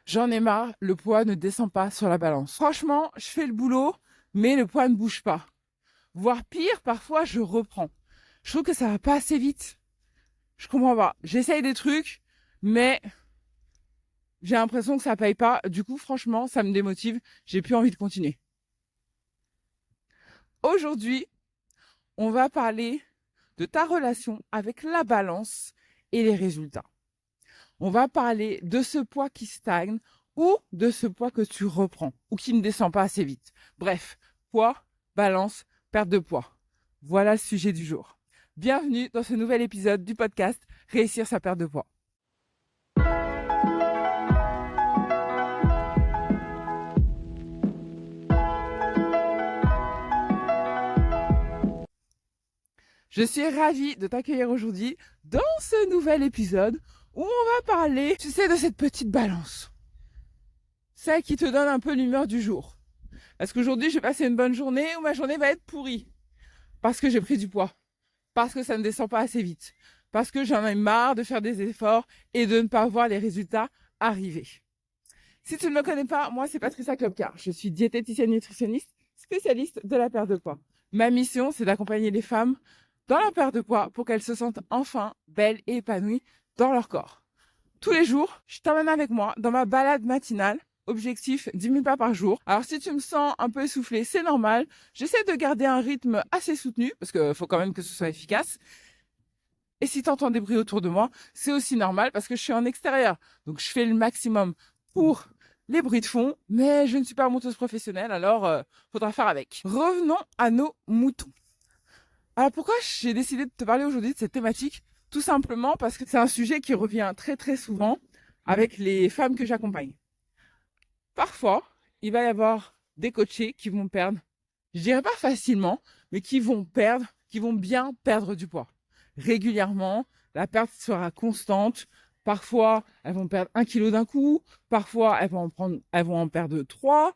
J'en ai marre, le poids ne descend pas sur la balance. Franchement, je fais le boulot, mais le poids ne bouge pas. Voire pire, parfois je reprends. Je trouve que ça va pas assez vite. Je comprends pas. J'essaye des trucs, mais j'ai l'impression que ça paye pas. Du coup, franchement, ça me démotive. J'ai plus envie de continuer. Aujourd'hui, on va parler de ta relation avec la balance et les résultats. On va parler de ce poids qui stagne ou de ce poids que tu reprends ou qui ne descend pas assez vite. Bref, poids, balance, perte de poids. Voilà le sujet du jour. Bienvenue dans ce nouvel épisode du podcast Réussir sa perte de poids. Je suis ravie de t'accueillir aujourd'hui dans ce nouvel épisode où on va parler, tu sais, de cette petite balance. Celle qui te donne un peu l'humeur du jour. Est-ce qu'aujourd'hui, je vais passer une bonne journée ou ma journée va être pourrie? Parce que j'ai pris du poids. Parce que ça ne descend pas assez vite. Parce que j'en ai marre de faire des efforts et de ne pas voir les résultats arriver. Si tu ne me connais pas, moi, c'est Patricia Klopkar. Je suis diététicienne nutritionniste, spécialiste de la perte de poids. Ma mission, c'est d'accompagner les femmes dans la perte de poids pour qu'elles se sentent enfin belles et épanouies dans leur corps. Tous les jours, je t'emmène avec moi dans ma balade matinale. Objectif 10 000 pas par jour. Alors si tu me sens un peu essoufflé, c'est normal. J'essaie de garder un rythme assez soutenu parce qu'il faut quand même que ce soit efficace. Et si tu entends des bruits autour de moi, c'est aussi normal parce que je suis en extérieur. Donc je fais le maximum pour les bruits de fond, mais je ne suis pas monteuse professionnelle, alors faudra faire avec. Revenons à nos moutons. Alors pourquoi j'ai décidé de te parler aujourd'hui de cette thématique? Tout simplement parce que c'est un sujet qui revient très très souvent avec les femmes que j'accompagne. Parfois, il va y avoir des coachés qui vont perdre, je dirais pas facilement, mais qui vont bien perdre du poids. Régulièrement, la perte sera constante. Parfois, elles vont perdre 1 kilo d'un coup. Parfois, elles vont en perdre 3.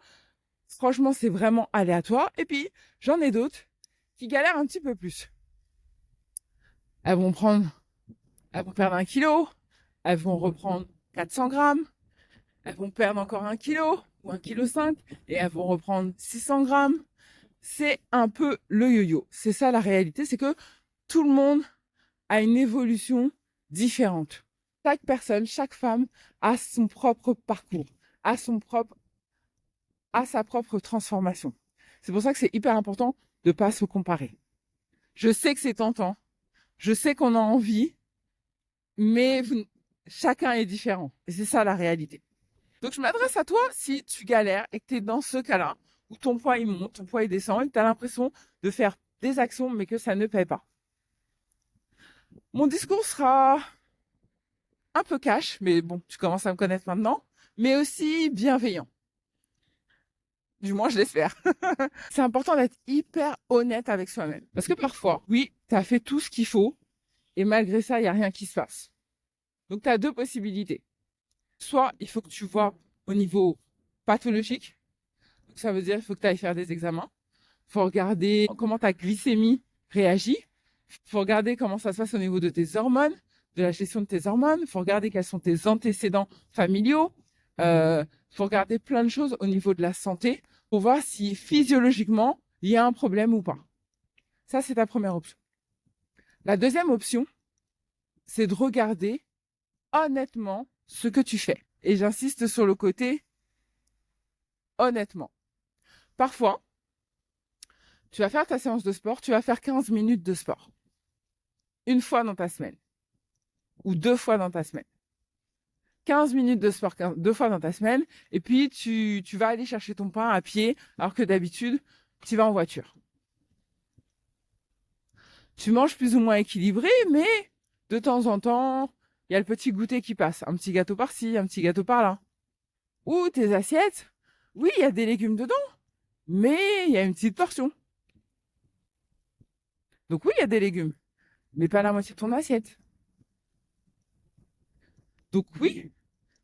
Franchement, c'est vraiment aléatoire. Et puis, j'en ai d'autres qui galèrent un petit peu plus. Elles vont perdre 1 kilo. Elles vont reprendre 400 grammes. Elles vont perdre encore 1 kilo ou 1,5 kg et elles vont reprendre 600 grammes. C'est un peu le yo-yo. C'est ça la réalité, c'est que tout le monde a une évolution différente. Chaque personne, chaque femme a son propre parcours, a sa propre transformation. C'est pour ça que c'est hyper important de ne pas se comparer. Je sais que c'est tentant, je sais qu'on a envie, mais chacun est différent. Et c'est ça la réalité. Donc, je m'adresse à toi si tu galères et que tu es dans ce cas-là, où ton poids il monte, ton poids il descend et que tu as l'impression de faire des actions mais que ça ne paie pas. Mon discours sera un peu cash, mais bon, tu commences à me connaître maintenant, mais aussi bienveillant. Du moins, je l'espère. C'est important d'être hyper honnête avec soi-même. Parce que parfois, oui, tu as fait tout ce qu'il faut et malgré ça, il n'y a rien qui se passe. Donc, tu as deux possibilités. Soit il faut que tu vois au niveau pathologique. Donc, ça veut dire qu'il faut que tu ailles faire des examens. Il faut regarder comment ta glycémie réagit. Il faut regarder comment ça se passe au niveau de tes hormones, de la gestion de tes hormones. Il faut regarder quels sont tes antécédents familiaux. Il faut regarder plein de choses au niveau de la santé pour voir si physiologiquement, il y a un problème ou pas. Ça, c'est ta première option. La deuxième option, c'est de regarder honnêtement ce que tu fais. Et j'insiste sur le côté honnêtement. Parfois, tu vas faire ta séance de sport, tu vas faire 15 minutes de sport. Une fois dans ta semaine. Ou 2 fois dans ta semaine. 15 minutes de sport 2 fois dans ta semaine. Et puis, tu vas aller chercher ton pain à pied, alors que d'habitude, tu vas en voiture. Tu manges plus ou moins équilibré, mais de temps en temps, il y a le petit goûter qui passe. Un petit gâteau par-ci, un petit gâteau par-là. Ou tes assiettes, oui, il y a des légumes dedans, mais il y a une petite portion. Donc oui, il y a des légumes, mais pas la moitié de ton assiette. Donc oui,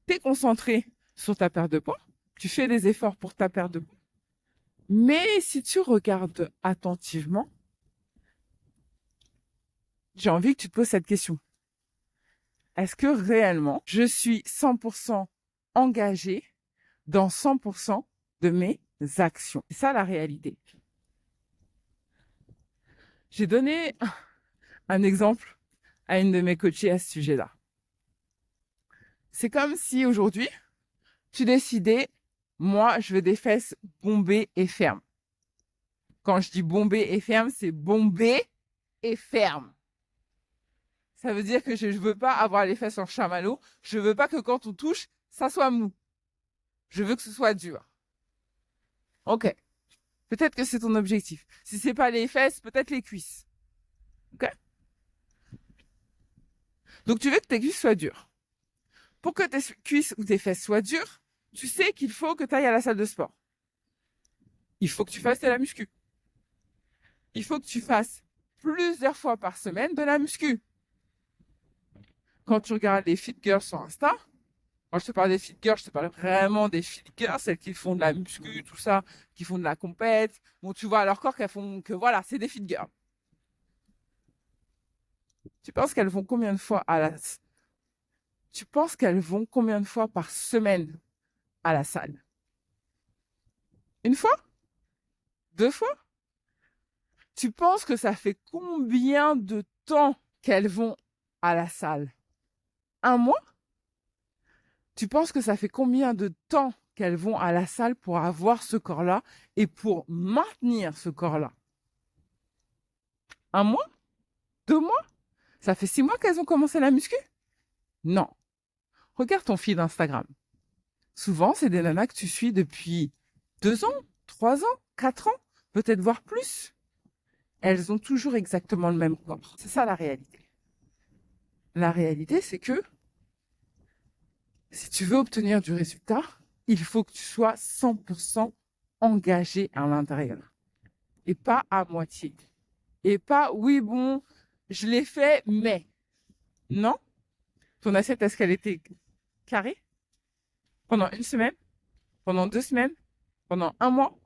tu es concentré sur ta perte de poids, tu fais des efforts pour ta perte de poids. Mais si tu regardes attentivement, j'ai envie que tu te poses cette question. Est-ce que réellement, je suis 100% engagée dans 100% de mes actions. C'est ça la réalité. J'ai donné un exemple à une de mes coachées à ce sujet-là. C'est comme si aujourd'hui, tu décidais, moi, je veux des fesses bombées et fermes. Quand je dis bombées et fermes, c'est bombées et fermes. Ça veut dire que je ne veux pas avoir les fesses en chamallow. Je veux pas que quand on touche, ça soit mou. Je veux que ce soit dur. Ok. Peut-être que c'est ton objectif. Si c'est pas les fesses, peut-être les cuisses. Ok? Donc tu veux que tes cuisses soient dures. Pour que tes cuisses ou tes fesses soient dures, tu sais qu'il faut que tu ailles à la salle de sport. Il faut que tu fasses de la muscu. Il faut que tu fasses plusieurs fois par semaine de la muscu. Quand tu regardes les fit girls sur Insta, quand je te parle des fit girls, je te parle vraiment des fit girls, celles qui font de la muscu, tout ça, qui font de la compète. Bon, tu vois à leur corps qu'elles font que voilà, c'est des fit girls. Tu penses qu'elles vont combien de fois Tu penses qu'elles vont combien de fois par semaine à la salle? Une fois? Deux fois? Tu penses que ça fait combien de temps qu'elles vont à la salle? Un mois? Tu penses que ça fait combien de temps qu'elles vont à la salle pour avoir ce corps-là et pour maintenir ce corps-là? Un mois? Deux mois? Ça fait 6 mois qu'elles ont commencé la muscu? Non. Regarde ton feed Instagram. Souvent, c'est des nanas que tu suis depuis 2 ans, 3 ans, 4 ans, peut-être voire plus. Elles ont toujours exactement le même corps. C'est ça la réalité. La réalité, c'est que si tu veux obtenir du résultat, il faut que tu sois 100% engagé à l'intérieur. Et pas à moitié. Et pas, oui, bon, je l'ai fait, mais. Non. Ton assiette, est-ce qu'elle était carrée? Pendant une semaine? Pendant 2 semaines? Pendant un mois?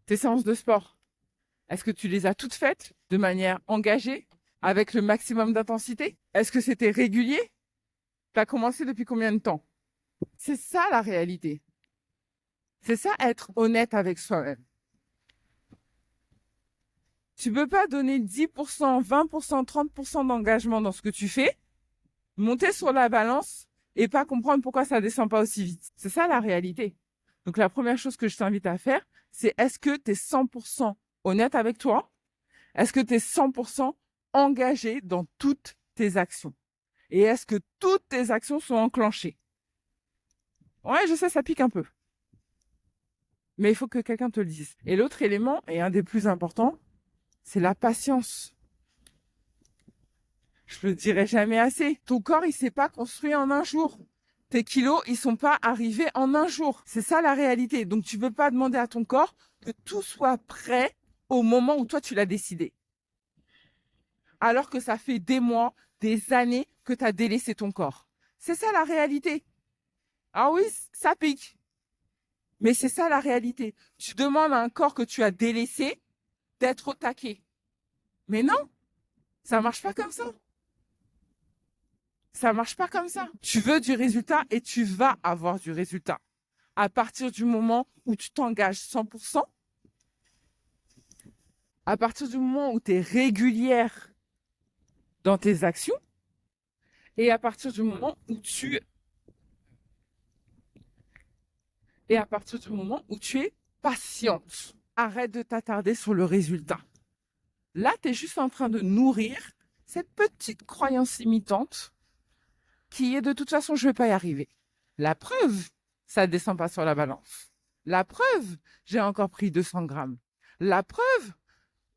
Tes séances de sport, est-ce que tu les as toutes faites de manière engagée, avec le maximum d'intensité? Est-ce que c'était régulier? Tu as commencé depuis combien de temps? C'est ça la réalité. C'est ça être honnête avec soi-même. Tu peux pas donner 10%, 20%, 30% d'engagement dans ce que tu fais, monter sur la balance et pas comprendre pourquoi ça descend pas aussi vite. C'est ça la réalité. Donc la première chose que je t'invite à faire, c'est est-ce que tu es 100% honnête avec toi? Est-ce que tu es 100% engagé dans toutes tes actions? Et est-ce que toutes tes actions sont enclenchées? Ouais, je sais, ça pique un peu. Mais il faut que quelqu'un te le dise. Et l'autre élément, et un des plus importants, c'est la patience. Je le dirai jamais assez. Ton corps, il s'est pas construit en un jour. Tes kilos, ils sont pas arrivés en un jour. C'est ça la réalité. Donc, tu peux pas demander à ton corps que tout soit prêt au moment où toi, tu l'as décidé. Alors que ça fait des mois, des années que tu as délaissé ton corps. C'est ça la réalité. Ah oui, ça pique. Mais c'est ça la réalité. Tu demandes à un corps que tu as délaissé d'être au taquet. Mais non, ça marche pas comme ça. Ça marche pas comme ça. Tu veux du résultat et tu vas avoir du résultat. À partir du moment où tu t'engages 100%, à partir du moment où tu es régulière dans tes actions, et à partir du moment où tu es patiente. Arrête de t'attarder sur le résultat. Là, tu es juste en train de nourrir cette petite croyance limitante qui est de toute façon, je ne vais pas y arriver. La preuve, ça ne descend pas sur la balance. La preuve, j'ai encore pris 200 grammes. La preuve,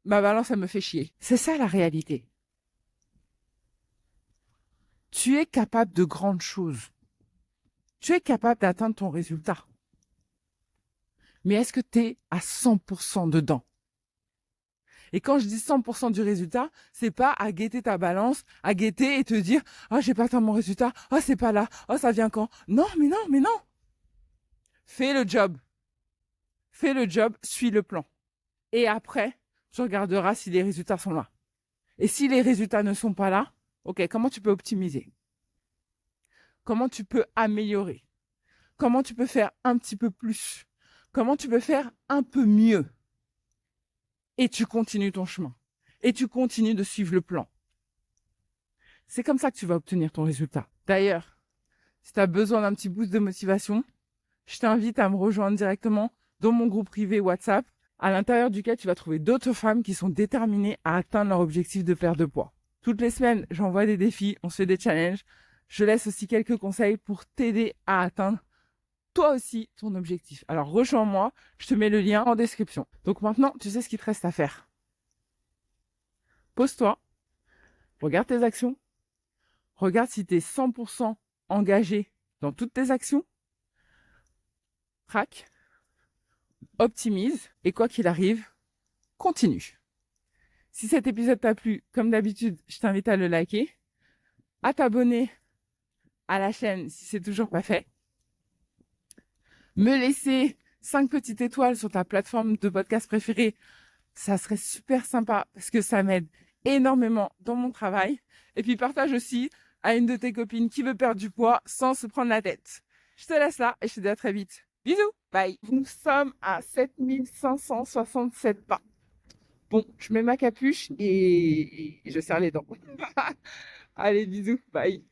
ma balance, elle me fait chier. C'est ça la réalité. Tu es capable de grandes choses. Tu es capable d'atteindre ton résultat. Mais est-ce que tu es à 100% dedans? Et quand je dis 100% du résultat, c'est pas à guetter ta balance, à guetter et te dire « Oh, j'ai pas atteint mon résultat. Oh, c'est pas là. Oh, ça vient quand ?» Non, mais non, mais non. Fais le job. Fais le job, suis le plan. Et après, tu regarderas si les résultats sont là. Et si les résultats ne sont pas là, ok, comment tu peux optimiser? comment tu peux améliorer, comment tu peux faire un petit peu plus, comment tu peux faire un peu mieux. Et tu continues ton chemin. Et tu continues de suivre le plan. C'est comme ça que tu vas obtenir ton résultat. D'ailleurs, si tu as besoin d'un petit boost de motivation, je t'invite à me rejoindre directement dans mon groupe privé WhatsApp, à l'intérieur duquel tu vas trouver d'autres femmes qui sont déterminées à atteindre leur objectif de perte de poids. Toutes les semaines, j'envoie des défis, on se fait des challenges. Je laisse aussi quelques conseils pour t'aider à atteindre toi aussi ton objectif. Alors rejoins-moi, je te mets le lien en description. Donc maintenant, tu sais ce qu'il te reste à faire. Pose-toi, regarde tes actions, regarde si tu es 100% engagé dans toutes tes actions, traque, optimise et quoi qu'il arrive, continue. Si cet épisode t'a plu, comme d'habitude, je t'invite à le liker, à t'abonner à la chaîne si c'est toujours pas fait, me laisser 5 petites étoiles sur ta plateforme de podcast préférée, ça serait super sympa parce que ça m'aide énormément dans mon travail. Et puis partage aussi à une de tes copines qui veut perdre du poids sans se prendre la tête. Je te laisse là et je te dis à très vite. Bisous, bye. Nous sommes à 7567 pas. Bon, je mets ma capuche et je serre les dents. Allez, bisous, bye.